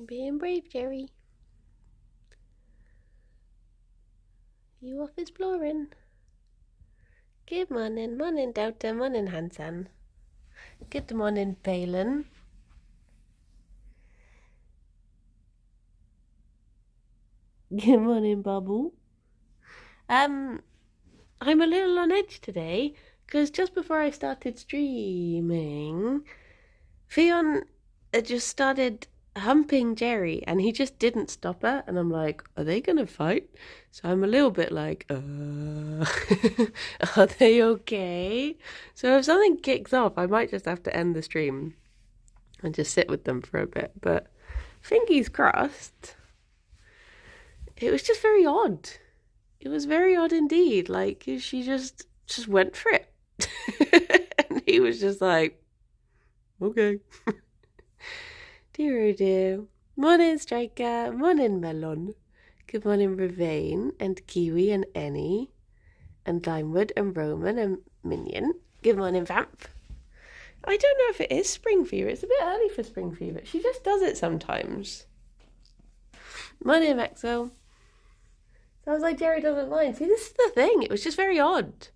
You're being brave, Gerry. You off exploring? Good morning, morning Daughter, morning Hansan. Good morning Palin. Good morning Babu. I'm a little on edge today because just before I started streaming, Ffion just started humping Gerry and he just didn't stop her, and I'm like, are they gonna fight? So I'm a little bit like, are they okay? So if something kicks off, I might just have to end the stream and just sit with them for a bit, but fingers crossed. It was just very odd. It was very odd indeed. Like, she just went for it. And he was just like, okay. Dear oh dear. Morning Striker, morning Melon. Good morning Ravane and Kiwi and Annie and Limewood and Roman and Minion. Good morning Vamp. I don't know if it is spring fever. It's a bit early for spring fever. She just does it sometimes. Morning Maxwell. Sounds like Gerry doesn't mind. See, this is the thing. It was just very odd.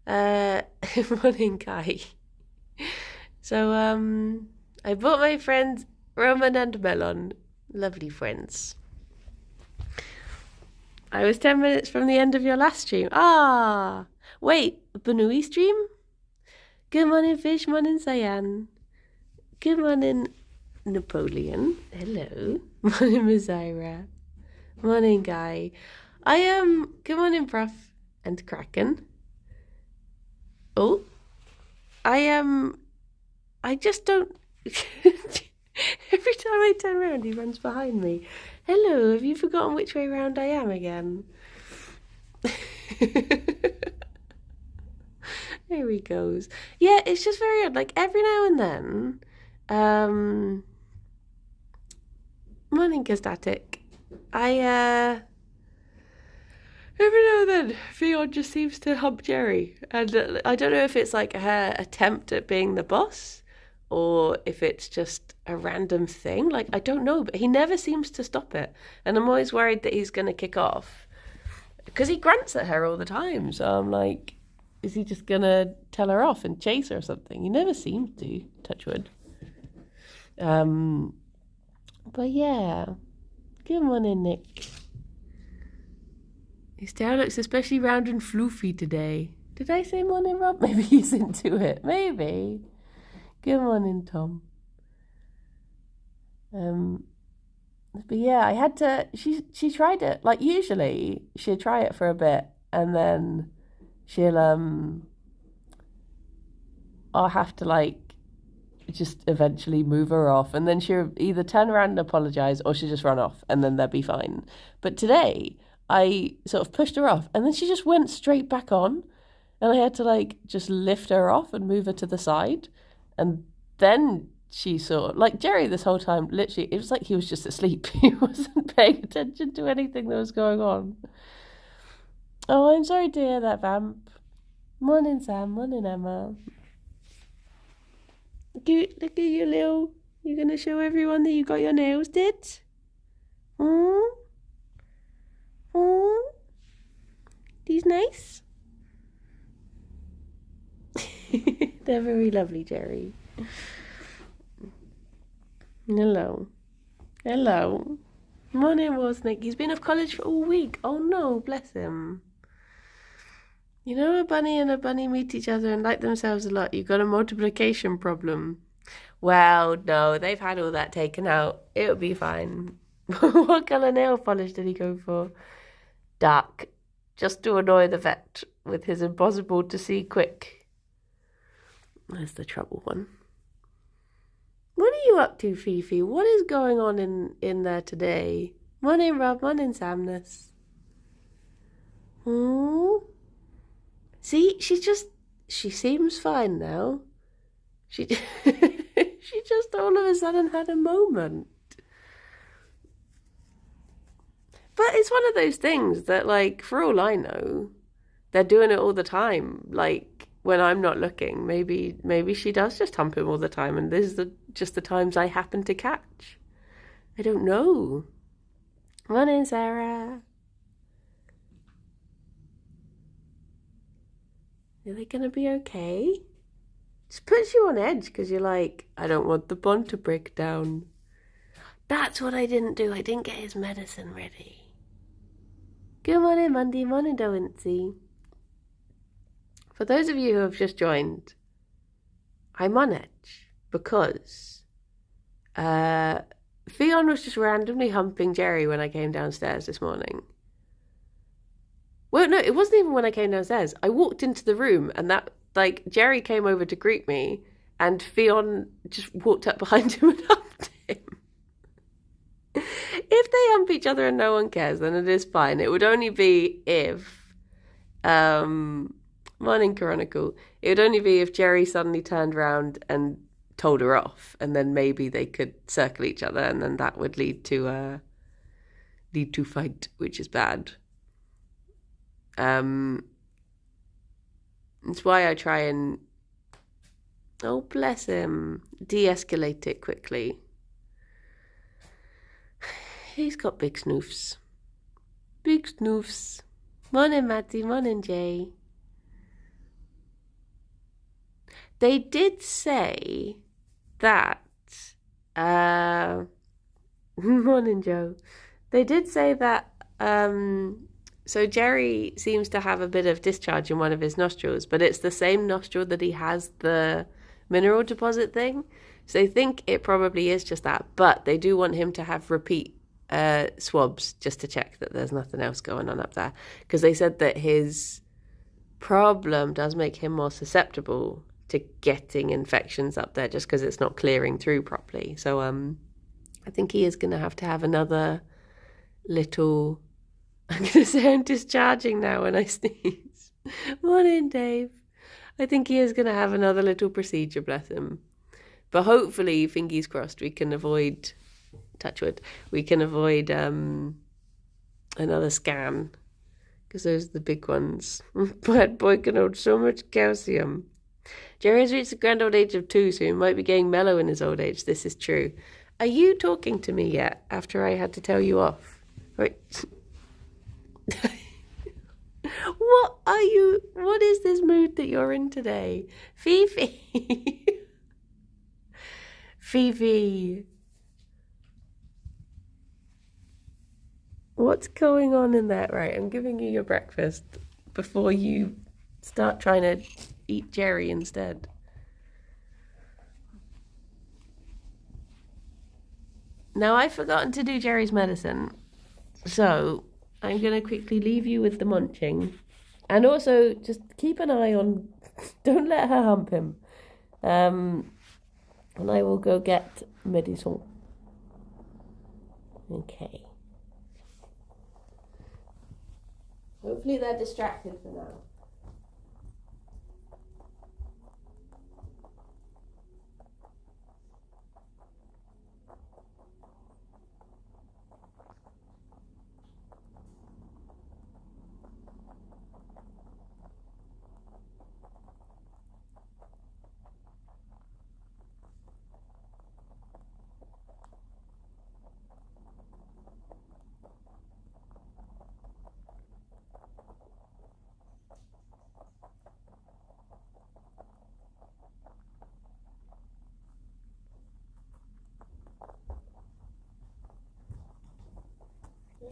Morning Kai. So, I bought my friends Roman and Melon. Lovely friends. I was 10 minutes from the end of your last stream. Ah! Wait, Banui stream? Good morning, Fish. Morning, Cyan. Good morning, Napoleon. Hello. Morning, Mazaira. Morning, Guy. I am. Good morning, Prof. And Kraken. Oh. I am. I just don't. Every time I turn around, he runs behind me. Hello, have you forgotten which way round I am again? There he goes. Yeah, it's just very odd. Like, every now and then, morning, Gastatic. Every now and then, Ffion just seems to hump Gerry. And I don't know if it's like her attempt at being the boss or if it's just a random thing. Like, I don't know, but he never seems to stop it. And I'm always worried that he's going to kick off because he grunts at her all the time. So I'm like, is he just going to tell her off and chase her or something? He never seems to, touch wood. But yeah, good morning, Nick. His tail looks especially round and floofy today. Did I say morning, Rob? Maybe he's into it. Maybe. Good morning, Tom. But yeah, I had to. She tried it. Like, usually she'll try it for a bit and then she'll I'll have to like just eventually move her off, and then she'll either turn around and apologize or she'll just run off, and then they'll be fine. But today I sort of pushed her off, and then she just went straight back on, and I had to like just lift her off and move her to the side, and then she sort of, like, Gerry this whole time, literally, it was like he was just asleep. He wasn't paying attention to anything that was going on. Oh, I'm sorry to hear that, Vamp. Morning, Sam. Morning, Emma. Look at you, Lil. You're going to show everyone that you got your nails did? These nice? They're very lovely, Gerry. Hello. Hello. Morning, Wozniak. He's been off college for all week. Oh no, bless him. You know, a bunny and a bunny meet each other and like themselves a lot. You've got a multiplication problem. Well, no, they've had all that taken out. It'll be fine. What colour nail polish did he go for? Dark. Just to annoy the vet with his impossible to see quick. There's the trouble one. What are you up to, Fifi? What is going on in there today? Morning, Rob. Morning, Samness. See, she seems fine now. She just all of a sudden had a moment. But it's one of those things that, like, for all I know, they're doing it all the time. Like, when I'm not looking, maybe she does just hump him all the time, and this is just the times I happen to catch. I don't know. Morning, Sarah. Are they going to be okay? Just puts you on edge because you're like, I don't want the bond to break down. That's what I didn't do. I didn't get his medicine ready. Good morning, Monday. Morning, Doincy. For those of you who have just joined, I'm on edge because Ffion was just randomly humping Gerry when I came downstairs this morning. Well, no, it wasn't even when I came downstairs. I walked into the room and Gerry came over to greet me and Ffion just walked up behind him and humped him. If they hump each other and no one cares, then it is fine. It would only be if, morning Chronicle, it would only be if Gerry suddenly turned around and told her off and then maybe they could circle each other and then that would lead to fight, which is bad. It's why I try and, oh bless him, de-escalate it quickly. He's got big snoofs. Big snoofs. Morning, Maddie. Morning, Jay. They did say that, morning, Joe. They did say that, so Gerry seems to have a bit of discharge in one of his nostrils, but it's the same nostril that he has the mineral deposit thing. So they think it probably is just that, but they do want him to have repeat swabs just to check that there's nothing else going on up there. Because they said that his problem does make him more susceptible to getting infections up there just because it's not clearing through properly. So I think he is going to have another little... I'm going to say I'm discharging now when I sneeze. Morning, Dave. I think he is going to have another little procedure, bless him. But hopefully, fingers crossed, we can avoid, touch wood, we can avoid another scan. Because those are the big ones. Bad boy can hold so much calcium. Gerry has reached the grand old age of 2, so he might be getting mellow in his old age. This is true. Are you talking to me yet after I had to tell you off? Right. What is this mood that you're in today? Fifi. Fifi. What's going on in that? Right, I'm giving you your breakfast before you start trying to eat Gerry instead. Now, I've forgotten to do Gerry's medicine, so I'm going to quickly leave you with the munching. And also, just keep an eye on... Don't let her hump him. And I will go get medicine. Okay. Hopefully they're distracted for now.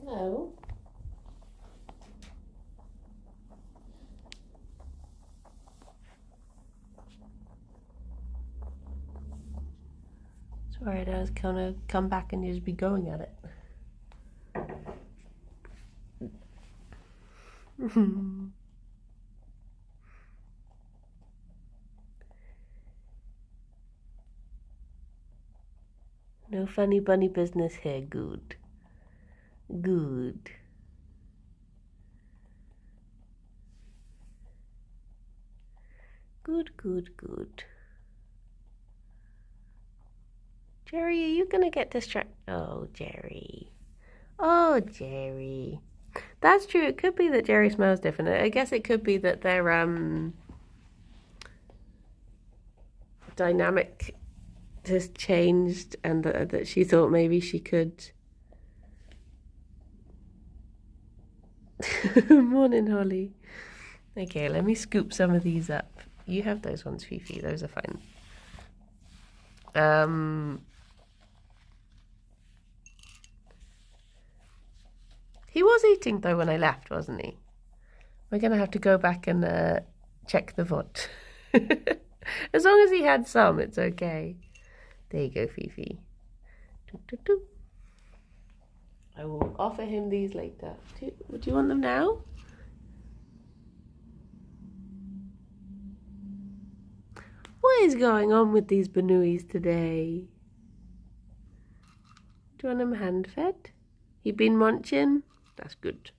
Hello. Sorry, I was gonna come back and just be going at it. No funny bunny business here. Good. Good. Good, good, good. Gerry, are you gonna get distracted? Oh, Gerry. Oh, Gerry. That's true. It could be that Gerry smells different. I guess it could be that their dynamic has changed and that she thought maybe she could. Morning, Holly. Okay, let me scoop some of these up. You have those ones, Fifi. Those are fine. He was eating though when I left, wasn't he? We're gonna have to go back and check the VOD. As long as he had some, it's okay. There you go, Fifi. Doo, doo, doo. I will offer him these later. Would you want them now? What is going on with these Banuis today? Do you want him hand-fed? He been munching? That's good.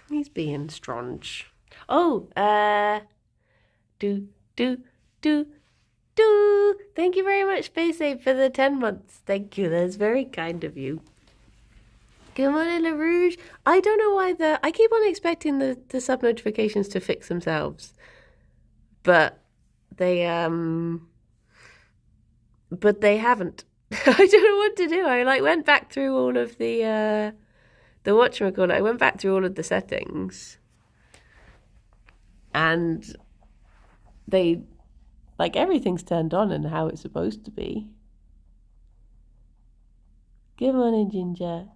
He's being strange. Oh, do. Thank you very much, Space Ape, for the 10 months. Thank you. That's very kind of you. Good morning, LaRouge. I don't know why I keep on expecting the sub notifications to fix themselves, but they haven't. I don't know what to do. I went back through all of the whatchamacallit. I went back through all of the settings, and they everything's turned on and how it's supposed to be. Good morning, Ginger.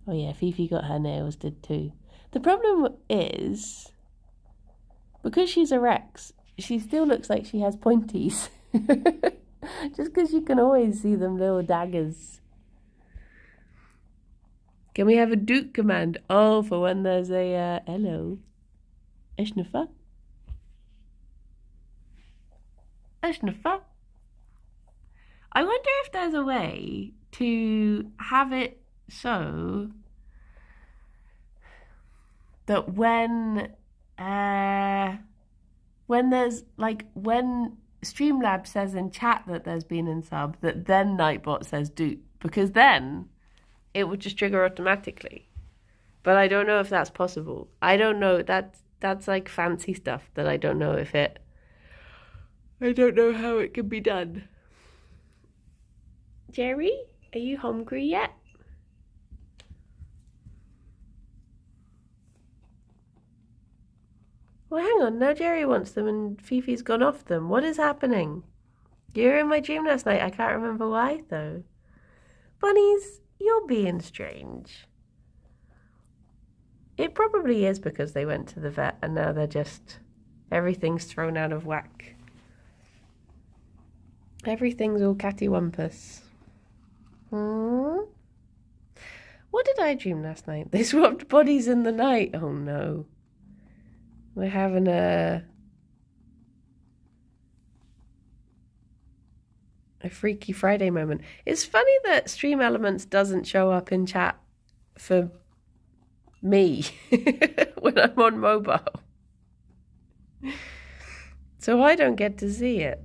Oh yeah, Fifi got her nails did too. The problem is, because she's a Rex, she still looks like she has pointies. Just because you can always see them little daggers. Can we have a Duke command? Oh, for when there's a hello. Eshnafa? Eshnafa? I wonder if there's a way to have it so that when there's when Streamlabs says in chat that there's been in sub, that then Nightbot says Duke, because then it would just trigger automatically. But I don't know if that's possible. I don't know. That's like fancy stuff that I don't know if it. I don't know how it can be done. Gerry, are you hungry yet? Well, hang on. Now Gerry wants them and Fifi's gone off them. What is happening? You were in my dream last night. I can't remember why, though. Bunnies, you're being strange. It probably is because they went to the vet and now they're just... everything's thrown out of whack. Everything's all cattywampus. What did I dream last night? They swapped bodies in the night. Oh no. We're having a Freaky Friday moment. It's funny that Stream Elements doesn't show up in chat for me when I'm on mobile. So I don't get to see it.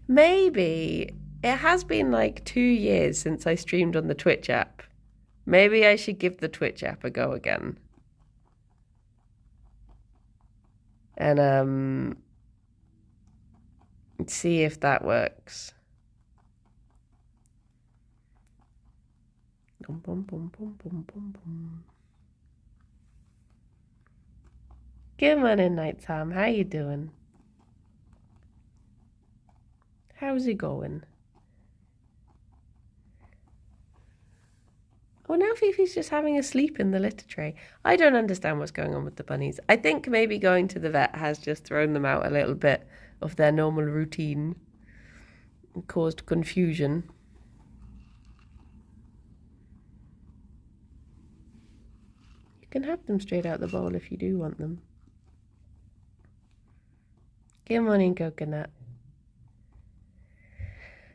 Maybe it has been like 2 years since I streamed on the Twitch app. Maybe I should give the Twitch app a go again. And see if that works. Bum, bum, bum, bum, bum, bum, bum. Good morning, Night Tom. How you doing? How's it going? Oh, now Fifi's just having a sleep in the litter tray. I don't understand what's going on with the bunnies. I think maybe going to the vet has just thrown them out a little bit of their normal routine and caused confusion. You can have them straight out the bowl if you do want them. Good morning, Coconut.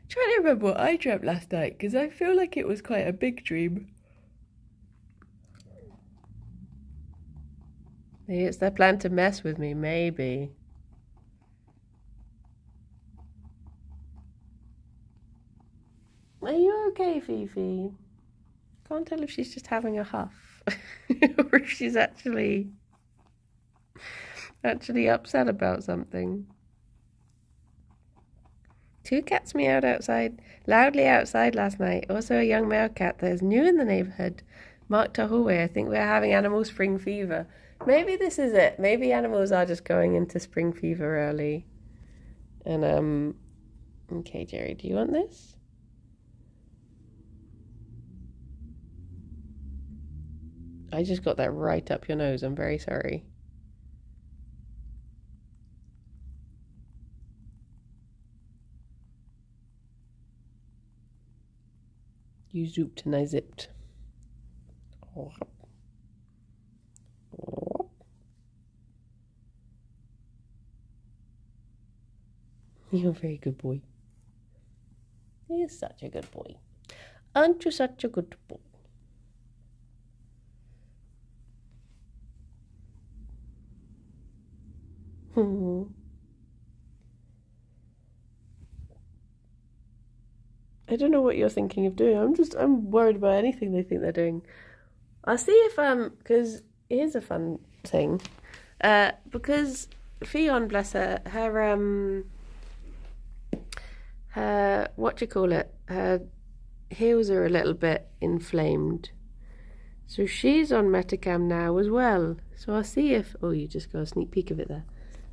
Trying to remember what I dreamt last night because I feel like it was quite a big dream. Maybe it's their plan to mess with me, maybe. Are you okay, Fifi? Can't tell if she's just having a huff. or if she's actually upset about something. 2 cats meowed loudly outside last night. Also a young male cat that is new in the neighborhood marked our hallway. I think we're having animal spring fever. Maybe this is it. Maybe animals are just going into spring fever early. And, okay, Gerry, do you want this? I just got that right up your nose. I'm very sorry. You zooped and I zipped. You're a very good boy. You're such a good boy. Aren't you such a good boy? I don't know what you're thinking of doing. I'm worried about anything they think they're doing. I'll see if, because here's a fun thing. Because Ffion, bless her, her heels are a little bit inflamed. So she's on Metacam now as well. So I'll see if, oh, you just got a sneak peek of it there.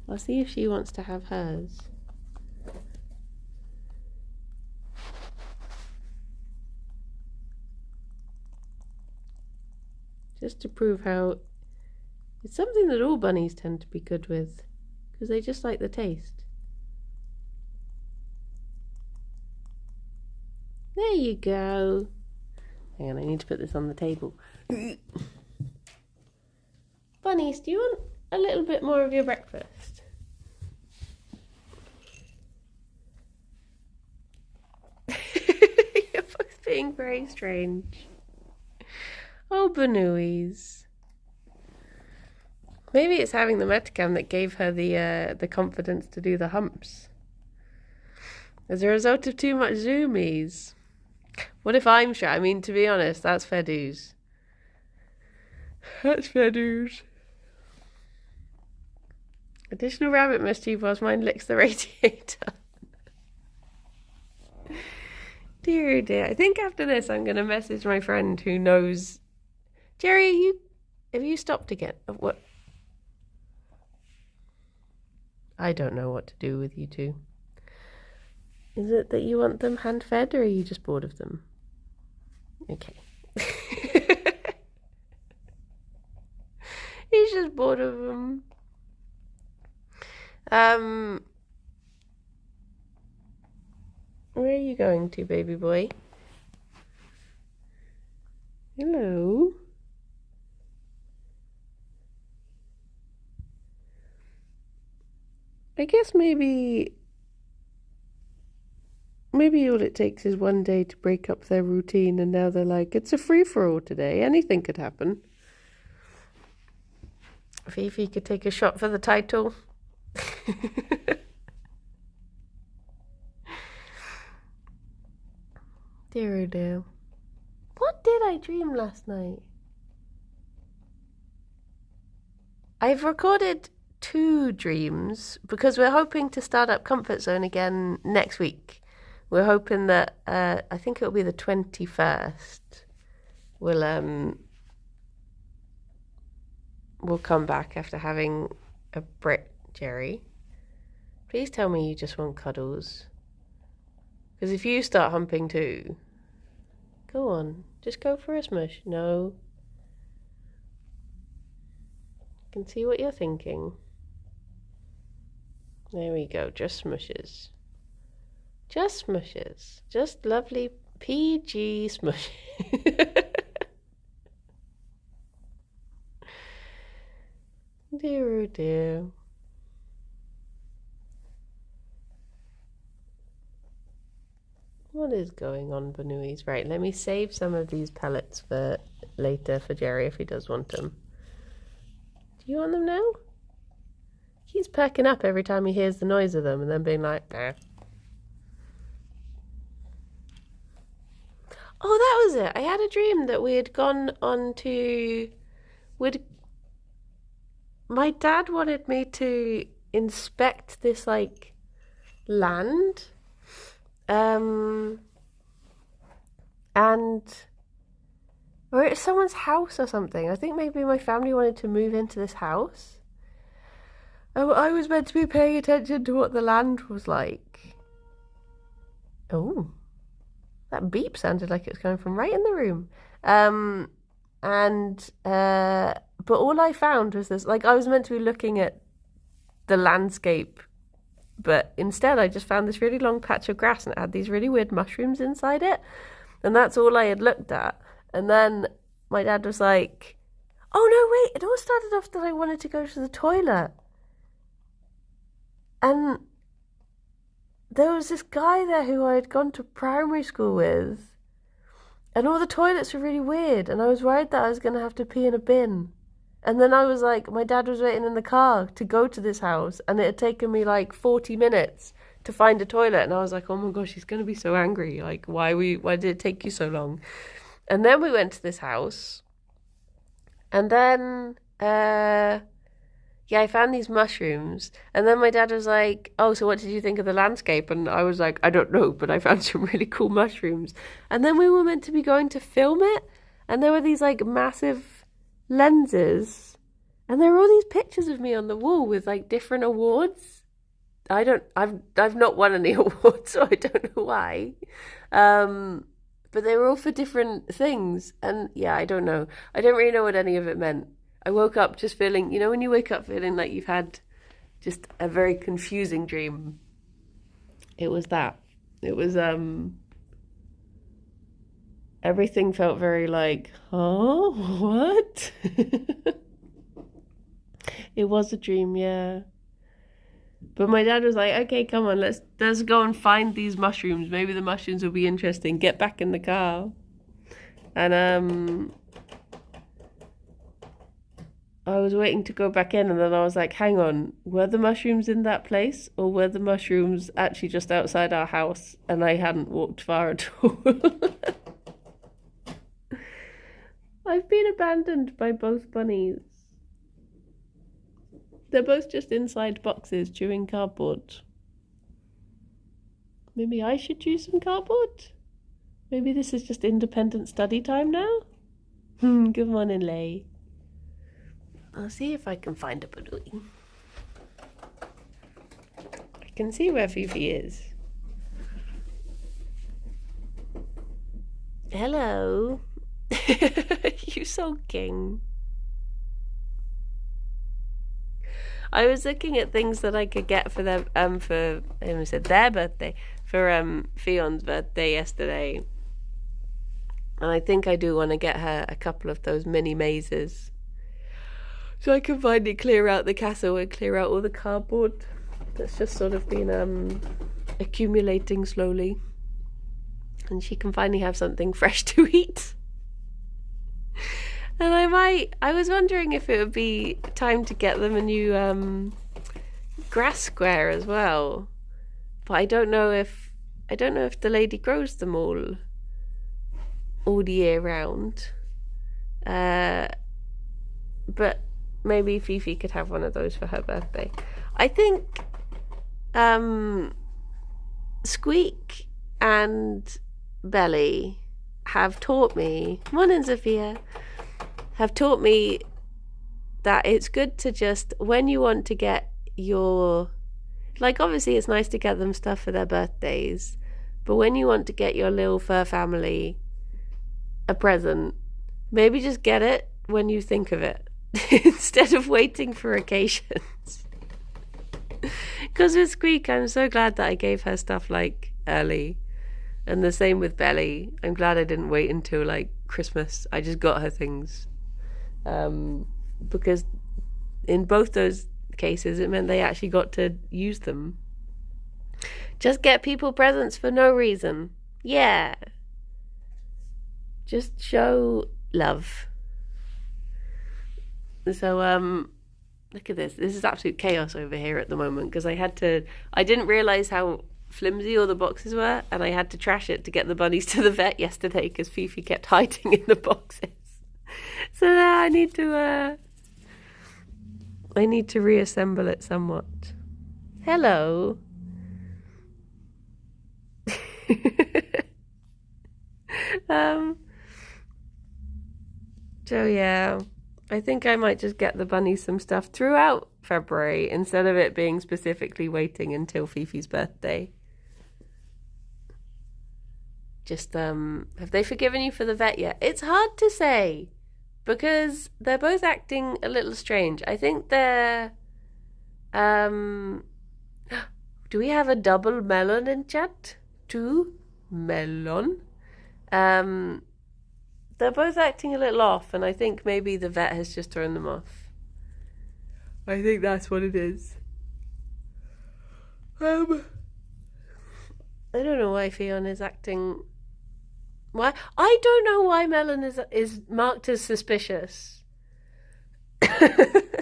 I'll see if she wants to have hers. Just to prove how it's something that all bunnies tend to be good with, because they just like the taste. There you go. Hang on, I need to put this on the table. Bunnies, do you want a little bit more of your breakfast? You're both being very strange. Oh, Banooies. Maybe it's having the Metacam that gave her the confidence to do the humps. As a result of too much zoomies. What if I'm shy? I mean, to be honest, that's fair dues. That's fair dues. Additional rabbit mischief whilst mine licks the radiator. Dear, dear. I think after this I'm going to message my friend who knows. Gerry, have you stopped again? What? I don't know what to do with you two. Is it that you want them hand-fed, or are you just bored of them? Okay. He's just bored of them. Where are you going to, baby boy? Hello. I guess maybe all it takes is one day to break up their routine, and now they're like, it's a free-for-all today. Anything could happen. Fifi could take a shot for the title. Dear oh dear. What did I dream last night? I've recorded 2 dreams because we're hoping to start up Comfort Zone again next week. We're hoping that I think it'll be the 21st. We'll come back after having a break. Gerry, please tell me you just want cuddles. Because if you start humping too, go on, just go for a smush. No. I can see what you're thinking. There we go, just smushes. Just smushes. Just lovely PG smushes. Dear oh dear. What is going on, Banooies? Right, let me save some of these pellets for later for Gerry if he does want them. Do you want them now? He's perking up every time he hears the noise of them and then being like, nah. Oh, that was it. I had a dream that we had gone on to. Would My dad wanted me to inspect this like land, um, and or it's someone's house or something. I think maybe my family wanted to move into this house. I was meant to be paying attention to what the land was like. Oh, that beep sounded like it was coming from right in the room. But all I found was this, like I was meant to be looking at the landscape, but instead I just found this really long patch of grass and it had these really weird mushrooms inside it. And that's all I had looked at. And then my dad was like, oh no, wait, it all started off that I wanted to go to the toilet. And there was this guy there who I had gone to primary school with. And all the toilets were really weird. And I was worried that I was going to have to pee in a bin. And then I was like, my dad was waiting in the car to go to this house. And it had taken me like 40 minutes to find a toilet. And I was like, oh my gosh, he's going to be so angry. Like, why did it take you so long? And then we went to this house. And then, I found these mushrooms. And then my dad was like, oh, so what did you think of the landscape? And I was like, I don't know, but I found some really cool mushrooms. And then we were meant to be going to film it. And there were these like massive lenses. And there were all these pictures of me on the wall with like different awards. I've not won any awards, so I don't know why. But they were all for different things. And yeah, I don't know. I don't really know what any of it meant. I woke up just feeling, you know, when you wake up feeling like you've had just a very confusing dream. It was that. It was, everything felt very like, huh? What? It was a dream, yeah. But my dad was like, okay, come on, let's go and find these mushrooms. Maybe the mushrooms will be interesting. Get back in the car. And, I was waiting to go back in and then I was like, hang on, were the mushrooms in that place or were the mushrooms actually just outside our house and I hadn't walked far at all? I've been abandoned by both bunnies. They're both just inside boxes chewing cardboard. Maybe I should chew some cardboard? Maybe this is just independent study time now? Good morning, Lay. I'll see if I can find a balloon. I can see where Fifi is. Hello. You sulking? I was looking at things that I could get for their I almost said their birthday, for Fion's birthday yesterday. And I think I do want to get her a couple of those mini mazes. So I can finally clear out the castle and clear out all the cardboard that's just sort of been accumulating slowly. And she can finally have something fresh to eat. And I was wondering if it would be time to get them a new grass square as well. But I don't know if the lady grows them all the year round. But maybe Fifi could have one of those for her birthday. I think Squeak and Belly have taught me, morning Sophia, have taught me that it's good to just, when you want to get your, like obviously it's nice to get them stuff for their birthdays, but when you want to get your little fur family a present, maybe just get it when you think of it. Instead of waiting for occasions. Because with Squeak, I'm so glad that I gave her stuff like early. And the same with Belly. I'm glad I didn't wait until like Christmas. I just got her things. Because in both those cases, it meant they actually got to use them. Just get people presents for no reason. Yeah. Just show love. So, look at this. This is absolute chaos over here at the moment because I didn't realise how flimsy all the boxes were, and I had to trash it to get the bunnies to the vet yesterday because Fifi kept hiding in the boxes. So now I need to reassemble it somewhat. Hello. So yeah, I think I might just get the bunnies some stuff throughout February instead of it being specifically waiting until Fifi's birthday. Just, have they forgiven you for the vet yet? It's hard to say because they're both acting a little strange. I think they're, do we have a double melon in chat? 2 melon? They're both acting a little off, and I think maybe the vet has just thrown them off. I think that's what it is. I don't know why Ffion is acting. Why? I don't know why Melon is marked as suspicious. I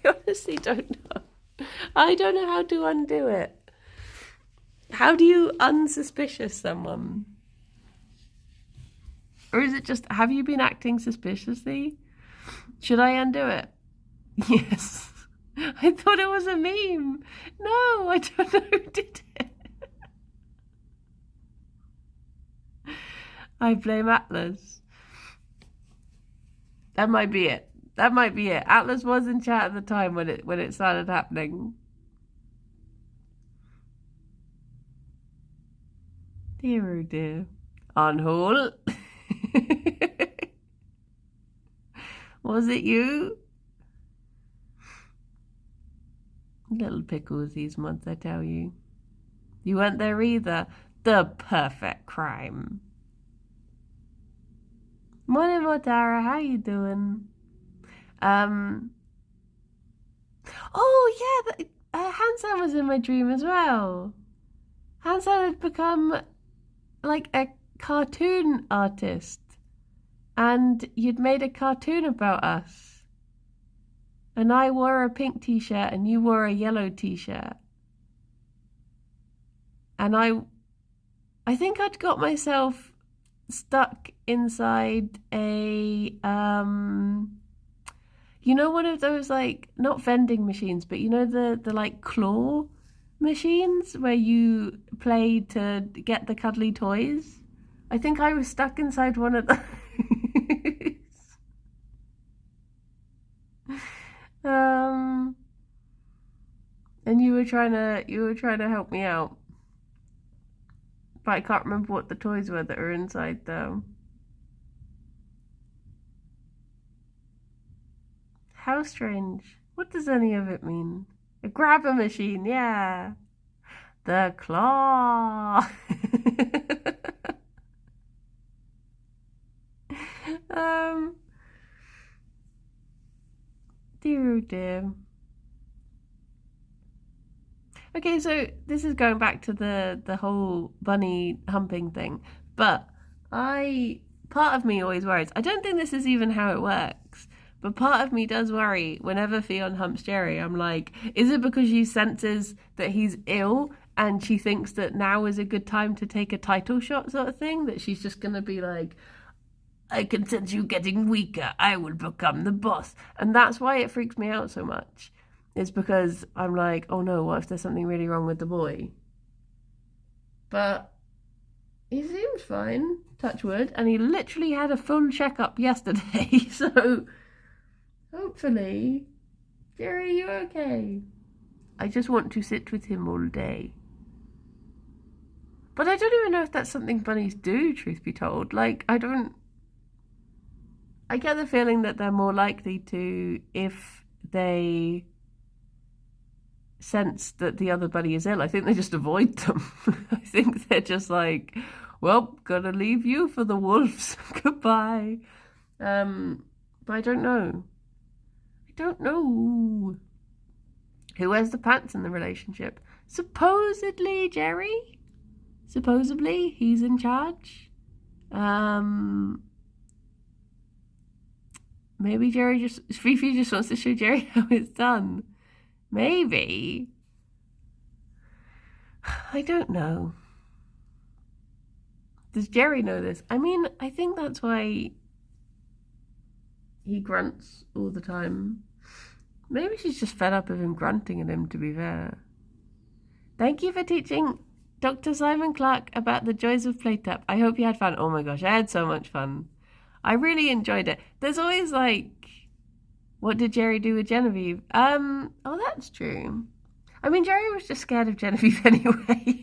honestly don't know. I don't know how to undo it. How do you unsuspicious someone? Or is it just, have you been acting suspiciously? Should I undo it? Yes. I thought it was a meme. No, I don't know who did it. I blame Atlas. That might be it. That might be it. Atlas was in chat at the time when it started happening. Dear oh dear. On hold. Was it you? Little pickles these months, I tell you. You weren't there either. The perfect crime. Morning, Motara. How you doing? Oh yeah, Hansan was in my dream as well. Hansan had become like a cartoon artist, and you'd made a cartoon about us. And I wore a pink t-shirt and you wore a yellow t-shirt. And I think I'd got myself stuck inside a you know, one of those, like, not vending machines, but you know the like claw machines where you play to get the cuddly toys. I think I was stuck inside one of those. And you were trying to help me out. But I can't remember what the toys were that are inside though. How strange. What does any of it mean? A grabber machine, yeah. The claw. Dear oh dear. Okay, so this is going back to the whole bunny humping thing, but part of me always worries. I don't think this is even how it works, but part of me does worry whenever Ffion humps Gerry. I'm like, is it because she senses that he's ill and she thinks that now is a good time to take a title shot sort of thing, that she's just gonna be like, I can sense you getting weaker, I will become the boss. And that's why it freaks me out so much. It's because I'm like, oh no, what if there's something really wrong with the boy? But he seems fine, touch wood, and he literally had a full checkup yesterday, so hopefully, Gerry, you're okay. I just want to sit with him all day. But I don't even know if that's something bunnies do, truth be told. Like, I get the feeling that they're more likely to if they sense that the other bunny is ill. I think they just avoid them. I think they're just like, well, gonna leave you for the wolves. Goodbye. But I don't know. Who wears the pants in the relationship? Supposedly Gerry. Supposedly he's in charge. Maybe Fifi just wants to show Gerry how it's done. Maybe. I don't know. Does Gerry know this? I mean, I think that's why he grunts all the time. Maybe she's just fed up of him grunting at him, to be fair. Thank you for teaching Dr. Simon Clark about the joys of play tap. I hope you had fun. Oh my gosh, I had so much fun. I really enjoyed it. There's always like, what did Gerry do with Genevieve? Oh, that's true. I mean, Gerry was just scared of Genevieve anyway.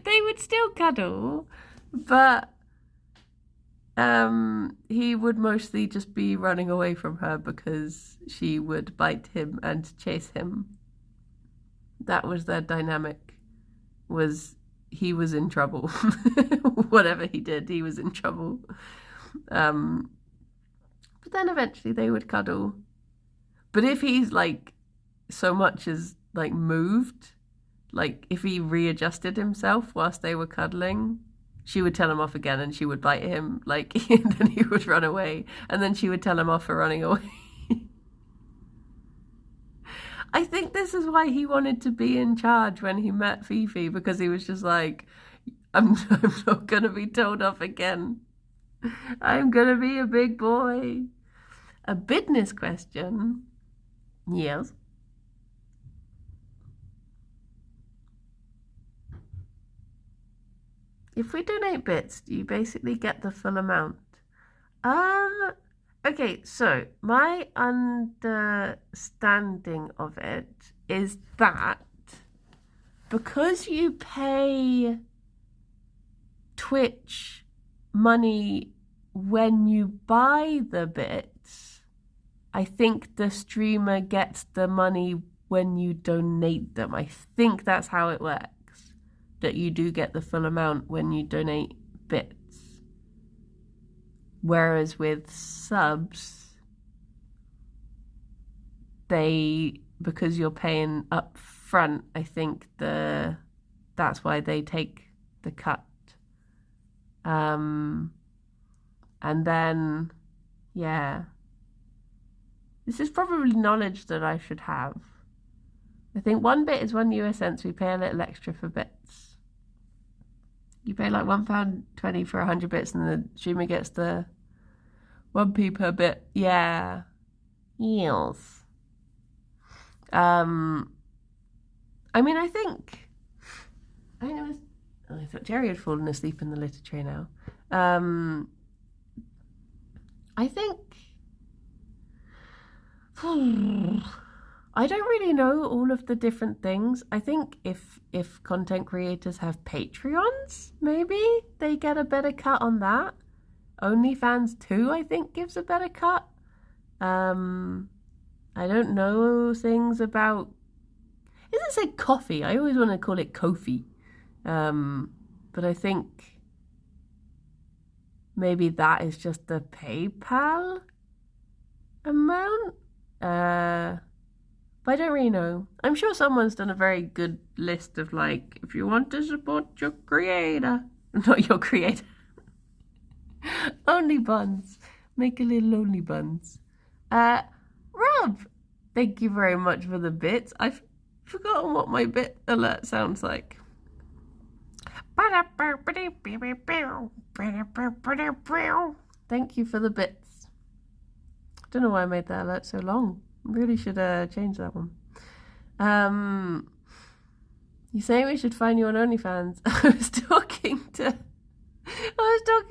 They would still cuddle, but he would mostly just be running away from her because she would bite him and chase him. That was their dynamic, was he was in trouble. Whatever he did, he was in trouble. But then eventually they would cuddle. But if he's like so much as like moved, like if he readjusted himself whilst they were cuddling, she would tell him off again and she would bite him, like, and then he would run away, and then she would tell him off for running away. I think this is why he wanted to be in charge when he met Fifi, because he was just like, I'm not going to be told off again. I'm going to be a big boy. A business question? Yes. If we donate bits, do you basically get the full amount? Okay, so my understanding of it is that because you pay Twitch money when you buy the bits, I think the streamer gets the money when you donate them. I think that's how it works, that you do get the full amount when you donate bits. Whereas with subs, because you're paying up front, I think that's why they take the cut. And then, yeah. This is probably knowledge that I should have. I think 1 bit is $1 US. We pay a little extra for bits. You pay like £1.20 for 100 bits, and the streamer gets the 1p per bit. Yeah. Yes. I mean, I think it was. Oh, I thought Gerry had fallen asleep in the litter tray now. I think. I don't really know all of the different things. I think if content creators have Patreons, maybe they get a better cut on that. OnlyFans too, I think, gives a better cut. I don't know things about. It doesn't say coffee. I always want to call it Kofi. But I think maybe that is just the PayPal amount. But I don't really know. I'm sure someone's done a very good list of like, if you want to support your creator, not your creator, only buns. Make a little only buns. Rob, thank you very much for the bits. I've forgotten what my bit alert sounds like. Thank you for the bits. Don't know why I made that alert so long. Really should change that one. You saying we should find you on OnlyFans? I was talking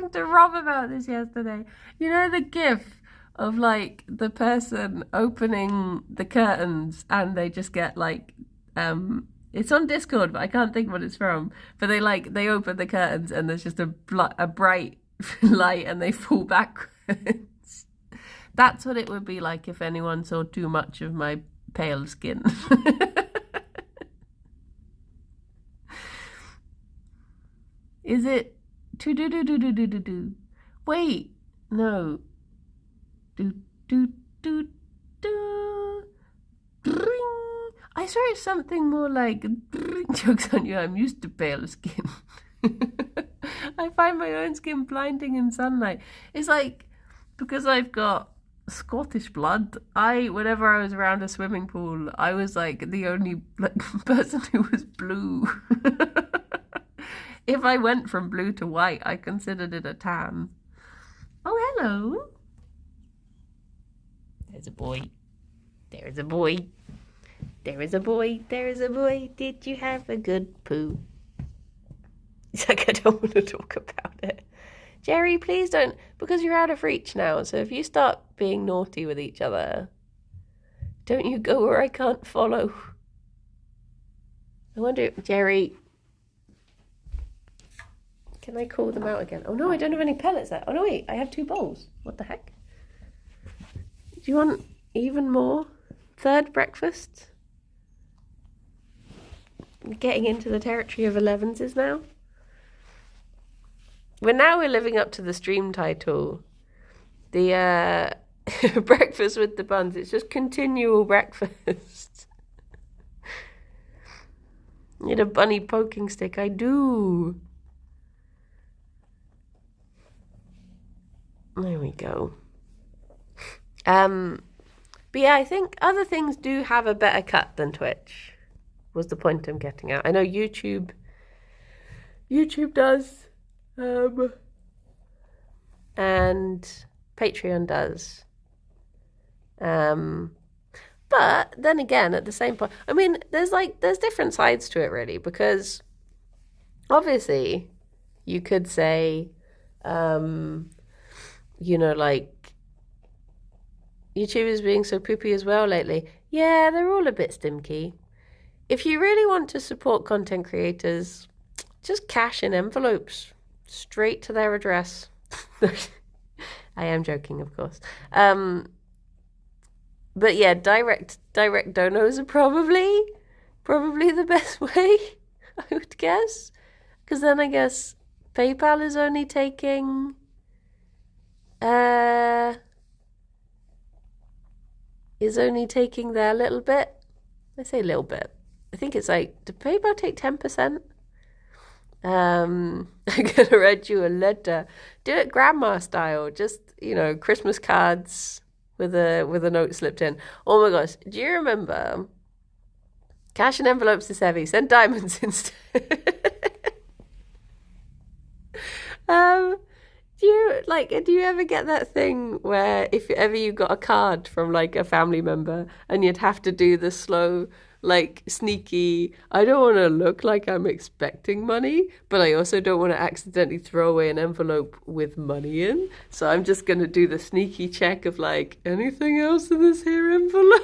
to Rob about this yesterday. You know the GIF of like the person opening the curtains and they just get like it's on Discord, but I can't think what it's from. But they open the curtains and there's just a bright light and they fall backwards. That's what it would be like if anyone saw too much of my pale skin. Is it to do? Wait, no. Do. I swear it's something more like jokes on you. I'm used to pale skin. I find my own skin blinding in sunlight. It's like because I've got Scottish blood. Whenever I was around a swimming pool, I was like the only like person who was blue. If I went from blue to white, I considered it a tan. Oh, hello. There's a boy. There's a boy. There is a boy. There is a boy. Did you have a good poo? It's like, I don't want to talk about it. Gerry, please don't, because you're out of reach now. So if you start being naughty with each other, don't you go where I can't follow. I wonder, Gerry, can I call them out again? Oh no, I don't have any pellets there. Oh no, wait, I have 2 bowls. What the heck? Do you want even more? 3rd breakfast? Getting into the territory of 11s now. We're living up to the stream title. The breakfast with the buns. It's just continual breakfast. Need a bunny poking stick. I do. There we go. But yeah, I think other things do have a better cut than Twitch, was the point I'm getting at. I know YouTube does, and Patreon does. But then again, at the same point, I mean, there's different sides to it really, because obviously you could say, you know, like, YouTube is being so poopy as well lately. Yeah, they're all a bit stimky. If you really want to support content creators, just cash in envelopes straight to their address. I am joking, of course. But yeah, direct donos are probably the best way, I would guess. Because then I guess PayPal is only taking their little bit. I say little bit. I think it's like, did PayPal take 10%? I'm gonna write you a letter. Do it grandma style. Just, you know, Christmas cards with a note slipped in. Oh my gosh, do you remember? Cash and envelopes is heavy. Send diamonds instead. Do you ever get that thing where if ever you got a card from like a family member and you'd have to do the slow, like sneaky, I don't want to look like I'm expecting money, but I also don't want to accidentally throw away an envelope with money in. So I'm just going to do the sneaky check of like, anything else in this here envelope?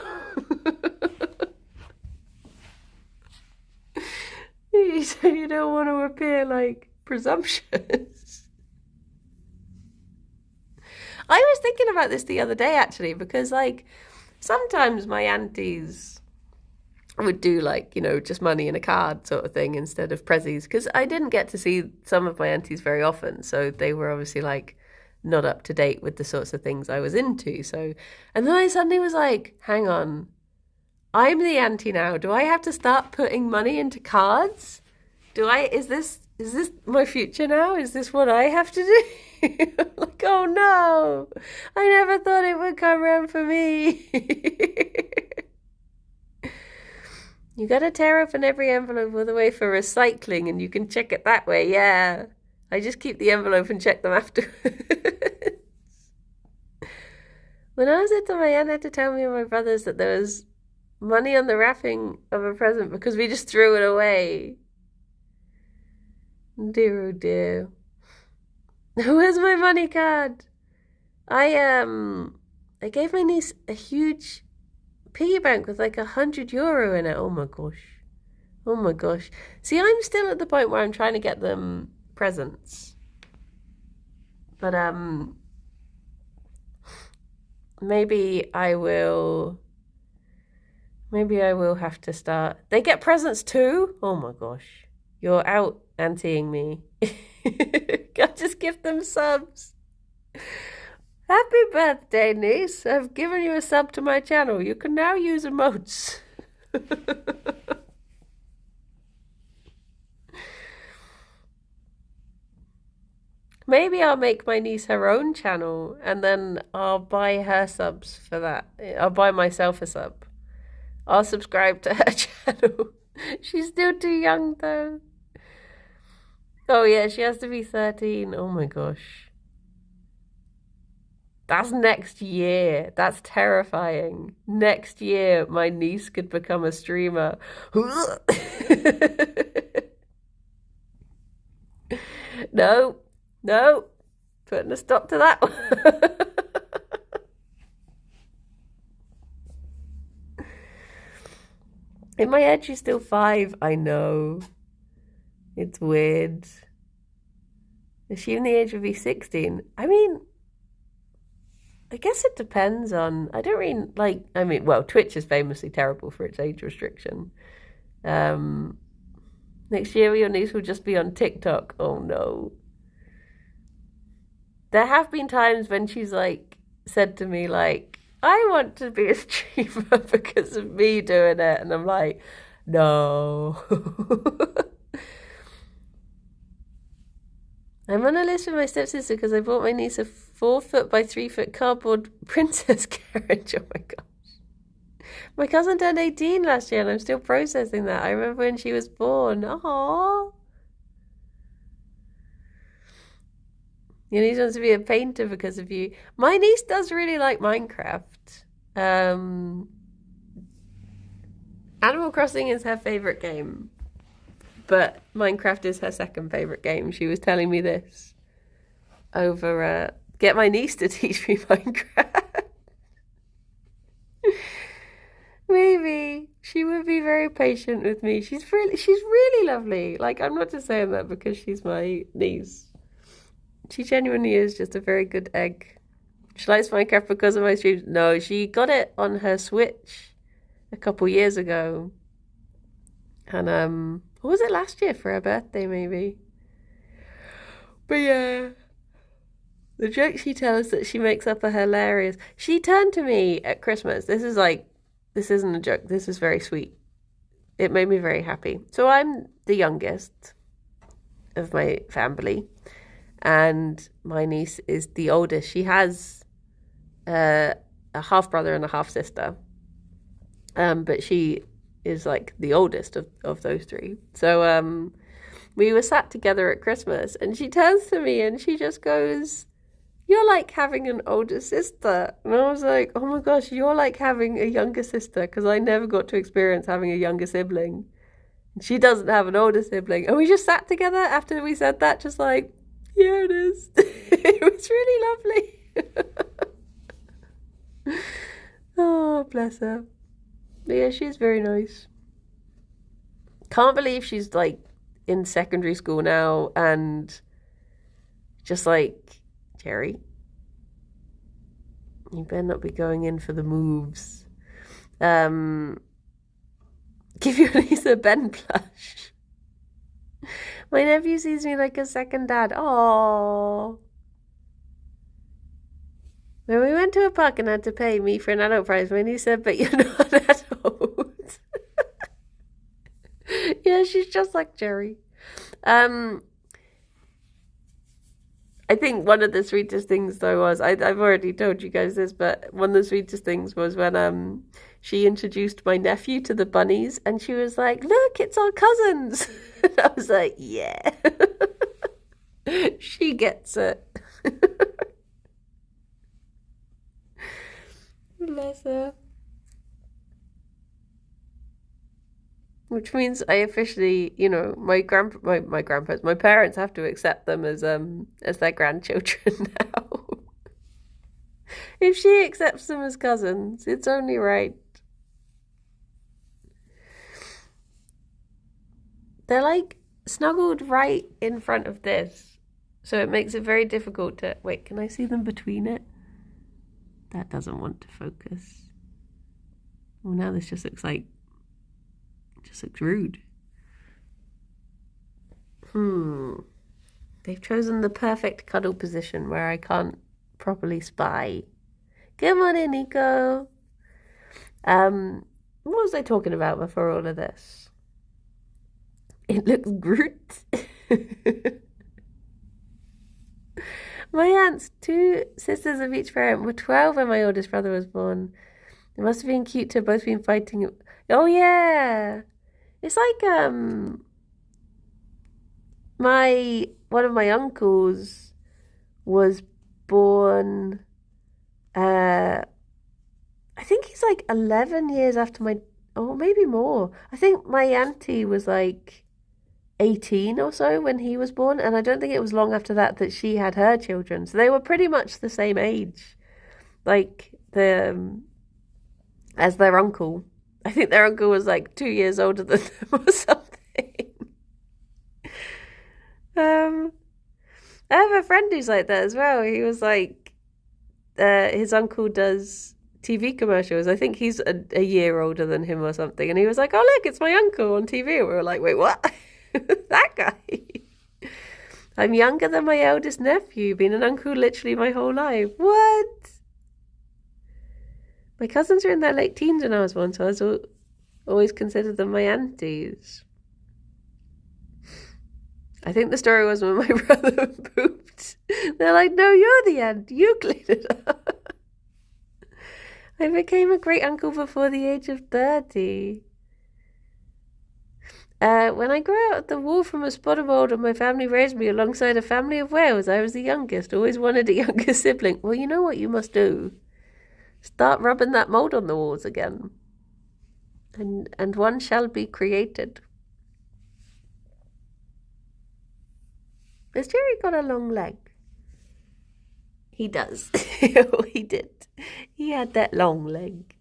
So you don't want to appear like presumptuous. I was thinking about this the other day actually, because like sometimes my aunties would do like, you know, just money in a card sort of thing instead of prezzies, because I didn't get to see some of my aunties very often, so they were obviously like not up to date with the sorts of things I was into. So, and then I suddenly was like, hang on, I'm the auntie now. Do I have to start putting money into cards? Is this my future now? Is this what I have to do? Like, oh no, I never thought it would come around for me. You gotta tear open every envelope all the way for recycling and you can check it that way, yeah. I just keep the envelope and check them afterwards. When I was little, my aunt had to tell me and my brothers that there was money on the wrapping of a present because we just threw it away. Dear, oh dear. Where's my money card? I gave my niece a huge piggy bank with like €100 in it. Oh my gosh. Oh my gosh. See, I'm still at the point where I'm trying to get them presents. But maybe I will have to start. They get presents too? Oh my gosh. You're out auntieing me. I'll just give them subs. Happy birthday, niece. I've given you a sub to my channel. You can now use emotes. Maybe I'll make my niece her own channel and then I'll buy her subs for that. I'll buy myself a sub. I'll subscribe to her channel. She's still too young though. Oh yeah, she has to be 13. Oh my gosh. That's next year. That's terrifying. Next year, my niece could become a streamer. No, no, putting a stop to that one. In my head, she's still 5. I know. It's weird. Is she in the age of be 16? I mean, I guess it depends on. I don't really like. I mean, well, Twitch is famously terrible for its age restriction. Next year, your niece will just be on TikTok. Oh no. There have been times when she's like said to me like, I want to be a streamer because of me doing it, and I'm like, no. I'm on a list with my stepsister because I bought my niece a 4-foot by 3-foot cardboard princess carriage. Oh my gosh. My cousin turned 18 last year and I'm still processing that. I remember when she was born. Aww. Your niece wants to be a painter because of you. My niece does really like Minecraft. Animal Crossing is her favorite game. But Minecraft is her second favorite game. She was telling me this over, get my niece to teach me Minecraft. Maybe. She would be very patient with me. She's really lovely. Like, I'm not just saying that because she's my niece. She genuinely is just a very good egg. She likes Minecraft because of my streams. No, she got it on her Switch a couple years ago. And, what was it last year for her birthday, maybe? But yeah, the jokes she tells that she makes up are hilarious. She turned to me at Christmas. This isn't a joke. This is very sweet. It made me very happy. So I'm the youngest of my family, and my niece is the oldest. She has a half brother and a half sister, but she is like the oldest of those 3. So we were sat together at Christmas and she turns to me and she just goes, you're like having an older sister. And I was like, oh my gosh, you're like having a younger sister, because I never got to experience having a younger sibling. And she doesn't have an older sibling. And we just sat together after we said that, just like, yeah, it is. It was really lovely. Oh, bless her. But yeah, she's very nice. Can't believe she's like in secondary school now and just like, Gerry, you better not be going in for the moves. Give your niece a Ben plush. My nephew sees me like a second dad. Aww. When we went to a park and had to pay me for an adult price, my niece said, but you're not an adult. Yeah, she's just like Gerry. I think one of the sweetest things though was, I've already told you guys this, but one of the sweetest things was when she introduced my nephew to the bunnies and she was like, look, it's our cousins. And I was like, yeah. She gets it. Bless her. Which means I officially, my grandparents, my parents have to accept them as their grandchildren now. If she accepts them as cousins, it's only right. They're like snuggled right in front of this, so it makes it very difficult to, wait, can I see them between it? That doesn't want to focus. Well, now this just looks like, just looks rude. They've chosen the perfect cuddle position where I can't properly spy. Good morning, Nico. What was I talking about before all of this? It looks Groot. My aunts, two sisters of each parent, were 12 when my oldest brother was born. It must have been cute to have both been fighting. Oh yeah. It's like one of my uncles was born I think he's like 11 years after or maybe more. I think my auntie was like 18 or so when he was born, and I don't think it was long after that she had her children. So they were pretty much the same age, like as their uncle. I think their uncle was like 2 years older than them or something. I have a friend who's like that as well. He was like, his uncle does TV commercials. I think he's a year older than him or something. And he was like, oh, look, it's my uncle on TV. And we were like, wait, what? That guy? I'm younger than my eldest nephew. Been an uncle literally my whole life. What? My cousins were in their late teens when I was born, so I was always considered them my aunties. I think the story was when my brother pooped. They're like, no, you're the aunt. You clean it up. I became a great uncle before the age of 30. When I grew out of the wool from a spot of mold and my family raised me alongside a family of whales, I was the youngest. Always wanted a younger sibling. Well, you know what you must do? Start rubbing that mold on the walls again. And one shall be created. Has Gerry got a long leg? He does. He did. He had that long leg.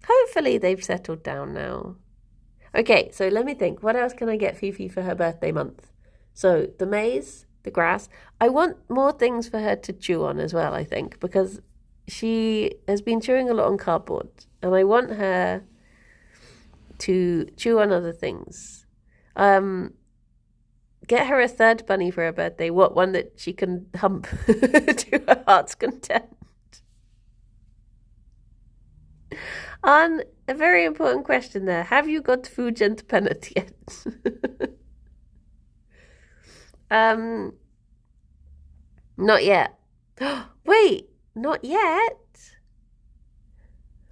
Hopefully they've settled down now. Okay, so let me think. What else can I get Fifi for her birthday month? So the maize, the grass. I want more things for her to chew on as well, I think, because she has been chewing a lot on cardboard, and I want her to chew on other things. Get her a third bunny for her birthday. What, one that she can hump to her heart's content? On a very important question there. Have you got food and pennet yet? Not yet. Wait, not yet?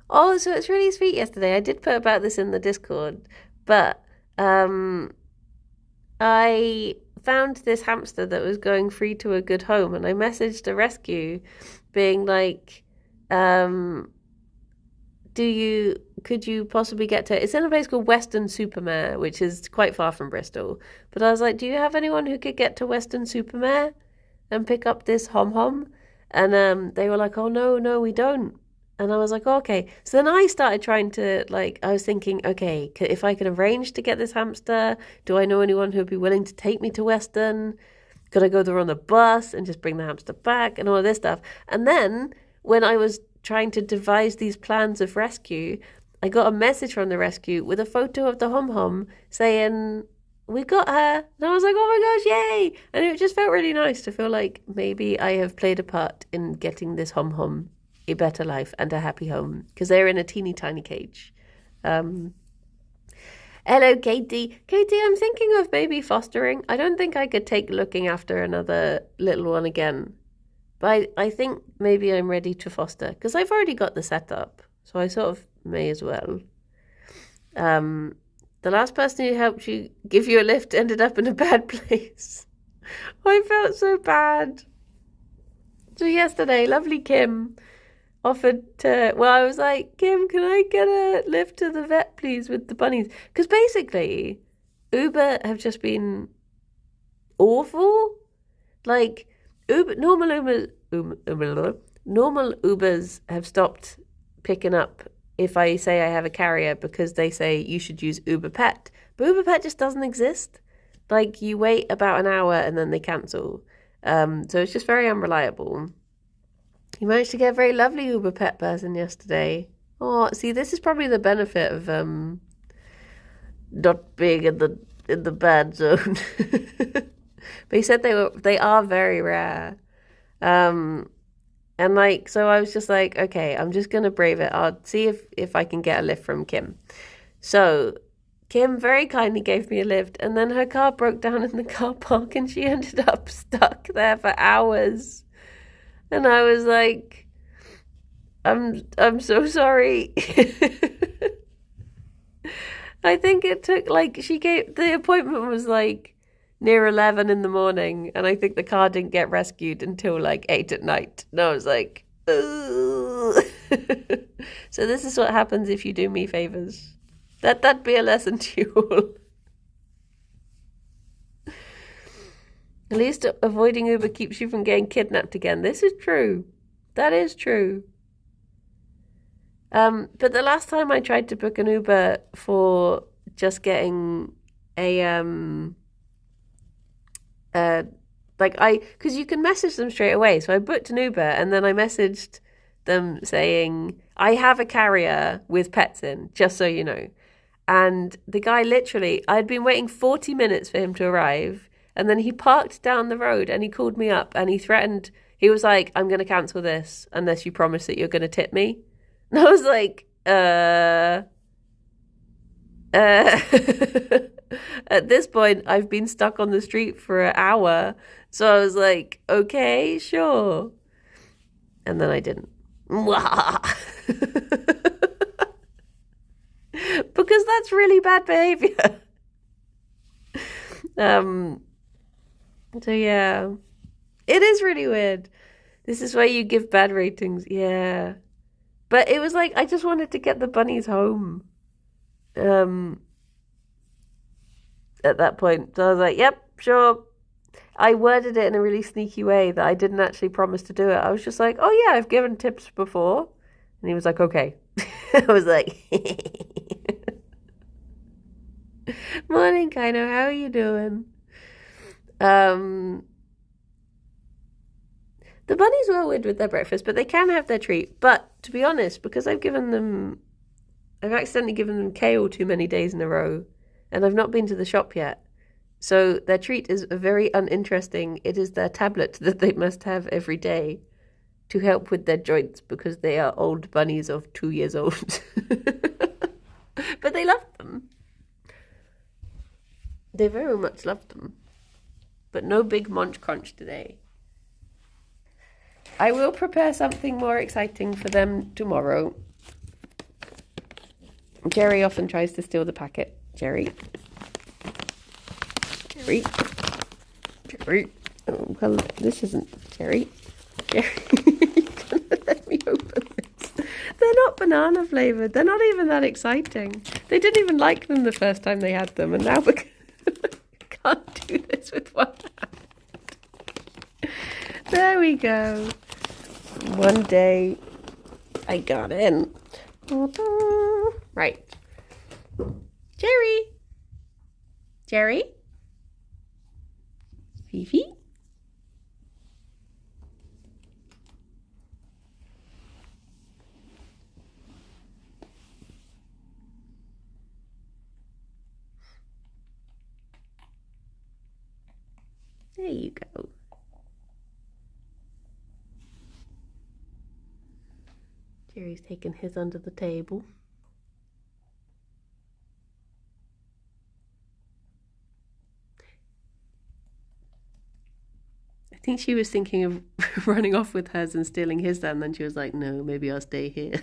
Oh, so it's really sweet yesterday. I did put about this in the Discord, but I found this hamster that was going free to a good home, and I messaged a rescue being like, could you possibly get to it? It's in a place called Weston-super-Mare, which is quite far from Bristol. But I was like, do you have anyone who could get to Weston-super-Mare and pick up this hom-hom? And they were like, oh, no, we don't. And I was like, oh, okay. So then I started trying to, I was thinking, okay, if I can arrange to get this hamster, do I know anyone who would be willing to take me to Weston? Could I go there on the bus and just bring the hamster back and all of this stuff? And then when I was trying to devise these plans of rescue, I got a message from the rescue with a photo of the hom-hom saying, we got her. And I was like, oh my gosh, yay. And it just felt really nice to feel like maybe I have played a part in getting this hom-hom a better life and a happy home, because they're in a teeny tiny cage. Hello, Katie. Katie, I'm thinking of maybe fostering. I don't think I could take looking after another little one again, but I think maybe I'm ready to foster, because I've already got the setup, so I sort of may as well. The last person who helped you give you a lift ended up in a bad place. I felt so bad. So yesterday, lovely Kim offered to, I was like, Kim, can I get a lift to the vet, please, with the bunnies? Because basically, Uber have just been awful. Like, normal Ubers have stopped picking up if I say I have a carrier, because they say you should use Uber Pet. But Uber Pet just doesn't exist. Like, you wait about an hour and then they cancel. So it's just very unreliable. You managed to get a very lovely Uber Pet person yesterday. Oh, see, this is probably the benefit of not being in the bad zone. But he said they are very rare. And so I was just like, okay, I'm just gonna brave it. I'll see if I can get a lift from Kim. So Kim very kindly gave me a lift, and then her car broke down in the car park and she ended up stuck there for hours. And I was like, I'm so sorry. I think it took the appointment was like near 11 in the morning, and I think the car didn't get rescued until like 8 at night. And I was like, ugh. So this is what happens if you do me favors. That'd be a lesson to you all. At least avoiding Uber keeps you from getting kidnapped again. This is true. That is true. But the last time I tried to book an Uber for just getting because you can message them straight away. So I booked an Uber and then I messaged them saying, I have a carrier with pets in, just so you know. And the guy literally, I'd been waiting 40 minutes for him to arrive. And then he parked down the road and he called me up and he threatened, he was like, I'm going to cancel this unless you promise that you're going to tip me. And I was like, At this point, I've been stuck on the street for an hour. So I was like, okay, sure. And then I didn't. Because that's really bad behavior. So yeah, it is really weird. This is why you give bad ratings. Yeah. But it was like, I just wanted to get the bunnies home. At that point. So I was like, yep, sure. I worded it in a really sneaky way that I didn't actually promise to do it. I was just like, oh yeah, I've given tips before. And he was like, okay. I was like, morning, Kaino, how are you doing? The bunnies were weird with their breakfast, but they can have their treat. But to be honest, because I've accidentally given them kale too many days in a row, and I've not been to the shop yet. So their treat is very uninteresting. It is their tablet that they must have every day to help with their joints because they are old bunnies of 2 years old. But they love them. They very much love them. But no big munch crunch today. I will prepare something more exciting for them tomorrow. Gerry often tries to steal the packet. Gerry. Oh, well, this isn't Gerry. Gerry, you're gonna let me open this. They're not banana flavoured. They're not even that exciting. They didn't even like them the first time they had them, and now because I can't do this with one hand. There we go. One day I got in. Right. Gerry? Fifi? There you go. Gerry's taking his under the table. I think she was thinking of running off with hers and stealing his then she was like, no, maybe I'll stay here.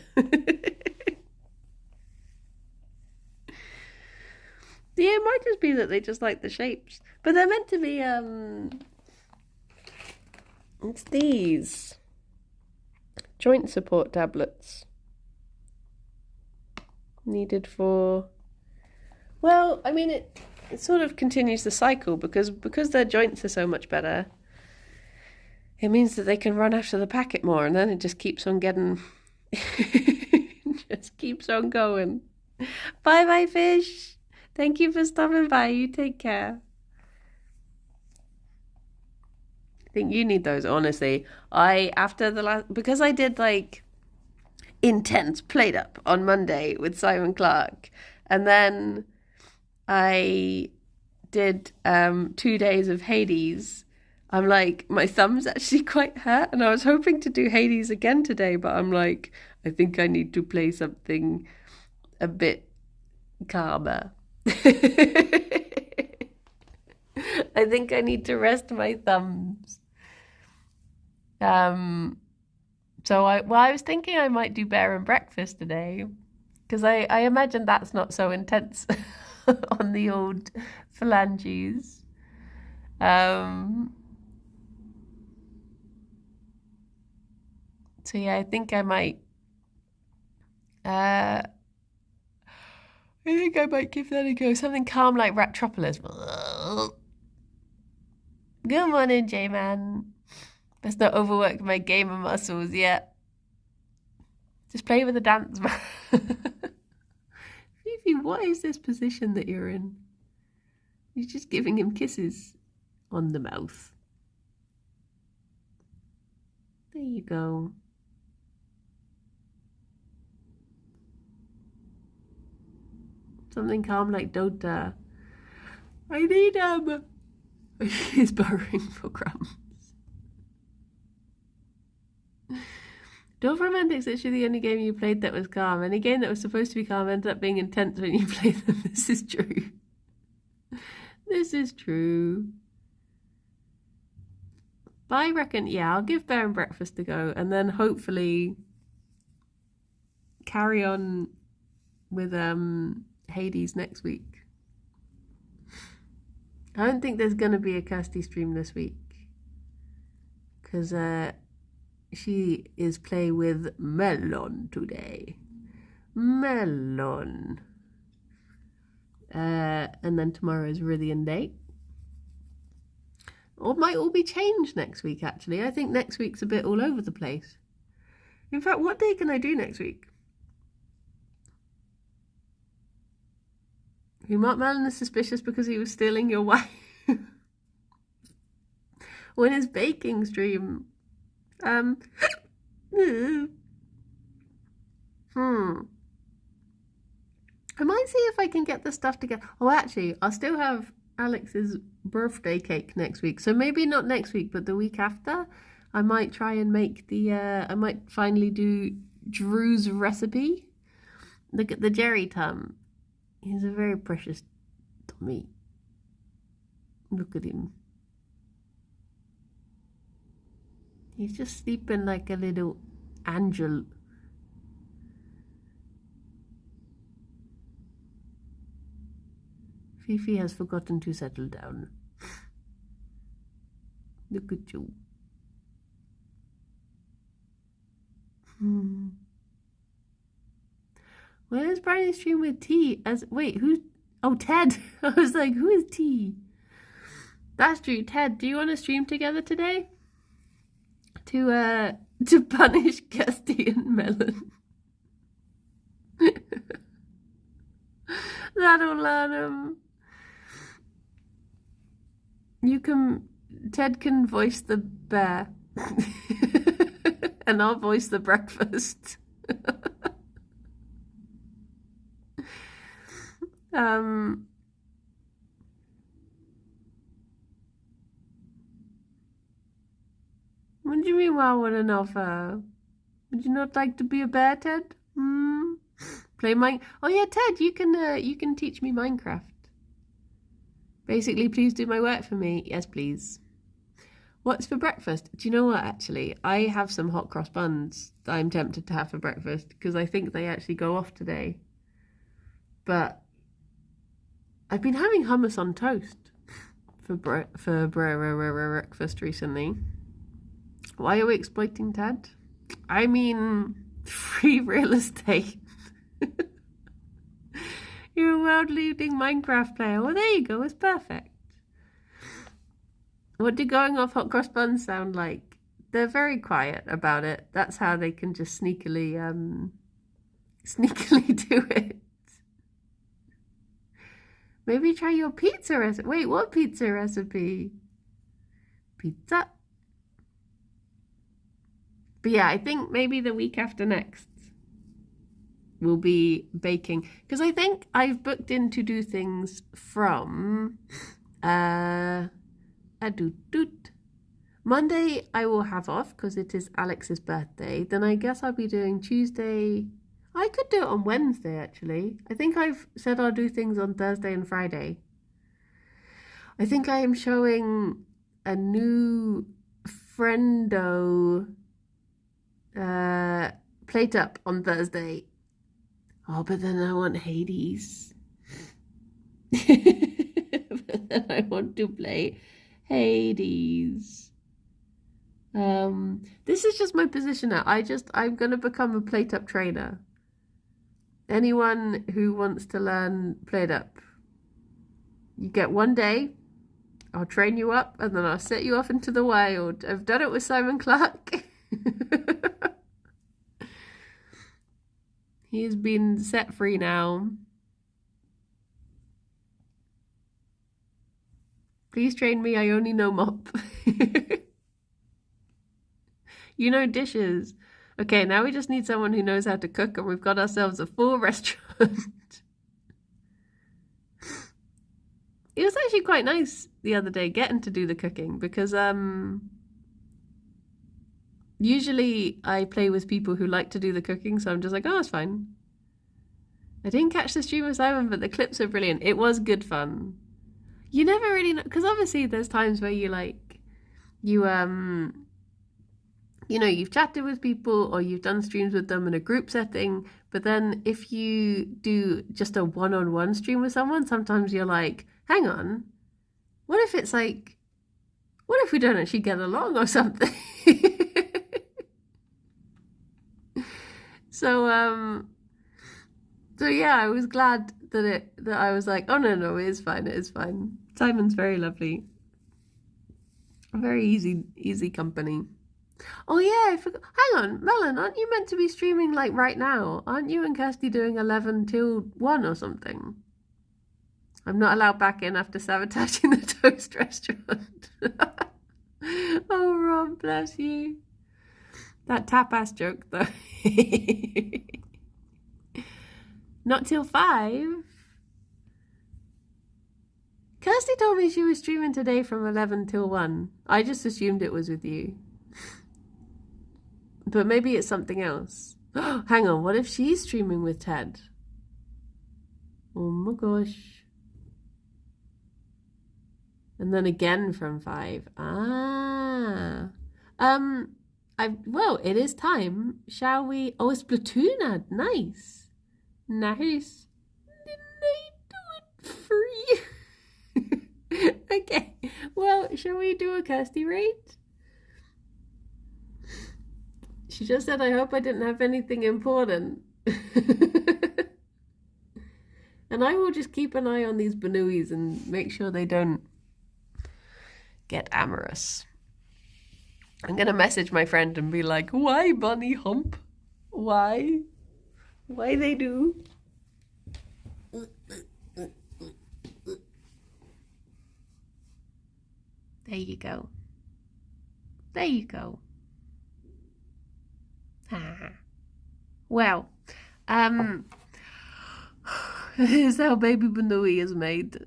Yeah, it might just be that they just like the shapes. But they're meant to be, it's these joint support tablets. Needed for, well, I mean, it sort of continues the cycle because their joints are so much better. It means that they can run after the packet more, and then it just keeps on getting, just keeps on going. Bye, fish. Thank you for stopping by. You take care. I think you need those, honestly. Because I did like intense plate up on Monday with Simon Clark, and then I did 2 days of Hades. I'm like, my thumb's actually quite hurt, and I was hoping to do Hades again today, but I'm like, I think I need to play something a bit calmer. I think I need to rest my thumbs. So I was thinking I might do bear and breakfast today because I imagine that's not so intense on the old phalanges. So yeah, I think I might. I think I might give that a go. Something calm like Ratropolis. Good morning, J-Man. Let's not overwork my gamer muscles yet. Just play with the dance man. Fifi, what is this position that you're in? You're just giving him kisses on the mouth. There you go. Something calm like Dota. I need him. He's burrowing for crumbs. Dwarf Romantic's literally the only game you played that was calm. Any game that was supposed to be calm ended up being intense when you played them. This is true. This is true. But I reckon, yeah, I'll give Bear and Breakfast a go and then hopefully carry on with Hades next week. I don't think there's going to be a Kirsty stream this week because she is play with Melon today. Melon. And then tomorrow is Rithian Day. Or might all be changed next week, actually. I think next week's a bit all over the place. In fact, what day can I do next week? You marked Melon as suspicious because he was stealing your wife. When is baking stream? I might see if I can get the stuff together. Oh, actually, I'll still have Alex's birthday cake next week. So maybe not next week, but the week after, I might try and make the, I might finally do Drew's recipe. Look at the Gerry tum. He's a very precious tummy. Look at him. He's just sleeping like a little angel. Fifi has forgotten to settle down. Look at you. Where's Brian stream with T? Wait, who's... Oh, Ted. I was like, who is T? That's true. Ted, do you want to stream together today? To punish Kirsty and Melon. That'll learn him. Ted can voice the bear. And I'll voice the breakfast. What do you mean, wow, what an offer? Would you not like to be a bear, Ted? Play Mine. Oh yeah, Ted, you can teach me Minecraft. Basically, please do my work for me. Yes, please. What's for breakfast? Do you know what, actually? I have some hot cross buns that I'm tempted to have for breakfast because I think they actually go off today. But I've been having hummus on toast for breakfast recently. Why are we exploiting Ted? I mean, free real estate. You're a world-leading Minecraft player. Well, there you go. It's perfect. What do going off hot cross buns sound like? They're very quiet about it. That's how they can just sneakily do it. Maybe try your pizza recipe. Wait, what pizza recipe? Pizza. But yeah, I think maybe the week after next will be baking. Because I think I've booked in to do things from Monday I will have off because it is Alex's birthday. Then I guess I'll be doing Tuesday. I could do it on Wednesday, actually. I think I've said I'll do things on Thursday and Friday. I think I am showing a new friendo plate up on Thursday. Oh, but then I want Hades. But then I want to play Hades. This is just my position now. I'm gonna become a plate up trainer. Anyone who wants to learn plate up, you get 1 day. I'll train you up and then I'll set you off into the wild. I've done it with Simon Clark. He's been set free now. Please train me, I only know mop. You know dishes. Okay, now we just need someone who knows how to cook and we've got ourselves a full restaurant. It was actually quite nice the other day getting to do the cooking because usually I play with people who like to do the cooking, so I'm just like, oh, it's fine. I didn't catch the stream with Simon, but the clips are brilliant. It was good fun. You never really know, because obviously there's times where you you've chatted with people or you've done streams with them in a group setting, but then if you do just a one-on-one stream with someone, sometimes you're like, hang on, what if we don't actually get along or something? So yeah, I was glad that I was like, oh no, it is fine. Simon's very lovely. Very easy company. Oh yeah, I forgot. Hang on, Melon, aren't you meant to be streaming like right now? Aren't you and Kirsty doing 11 till 1 or something? I'm not allowed back in after sabotaging the toast restaurant. Oh, Rob, bless you. That tapas joke, though. Not till 5. Kirsty told me she was streaming today from 11 till 1. I just assumed it was with you. But maybe it's something else. Hang on, what if she's streaming with Ted? Oh my gosh. And then again from 5. Ah. Well, it is time. Shall we? Oh, it's Splatoon ad. Nice. Nice. Didn't I do it free? Okay. Well, shall we do a Kirsty raid? She just said, I hope I didn't have anything important. And I will just keep an eye on these Banuis and make sure they don't get amorous. I'm going to message my friend and be like, why bunny hump? Why? Why they do? There you go. There you go. Well, here's how Baby Banui is made.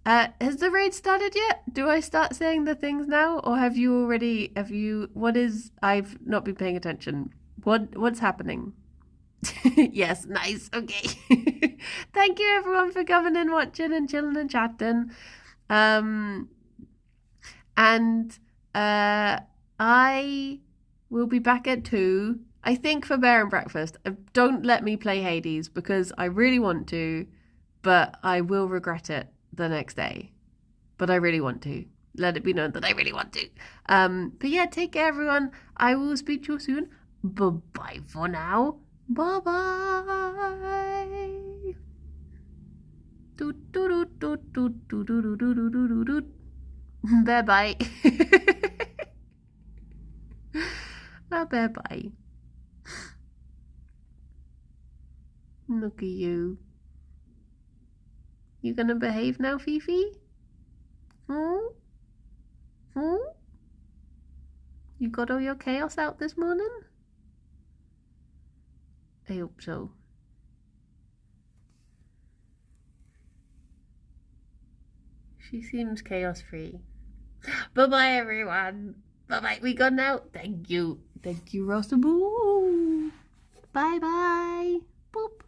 Has the raid started yet? Do I start saying the things now, or have you? I've not been paying attention. What's happening? Yes, nice, okay. Thank you everyone for coming and watching and chilling and chatting. I will be back at 2. I think for Bear and Breakfast. Don't let me play Hades because I really want to, but I will regret it the next day. But I really want to. Let it be known that I really want to. But yeah, take care everyone. I will speak to you soon. Bye-bye for now. Bye-bye. Bye-bye. Bye-bye. Look at you. You gonna behave now, Fifi? Hmm? You got all your chaos out this morning? I hope so. She seems chaos-free. Bye-bye, everyone. Bye-bye. We gone now? Thank you. Thank you, Rossaboo. Bye-bye. Boop.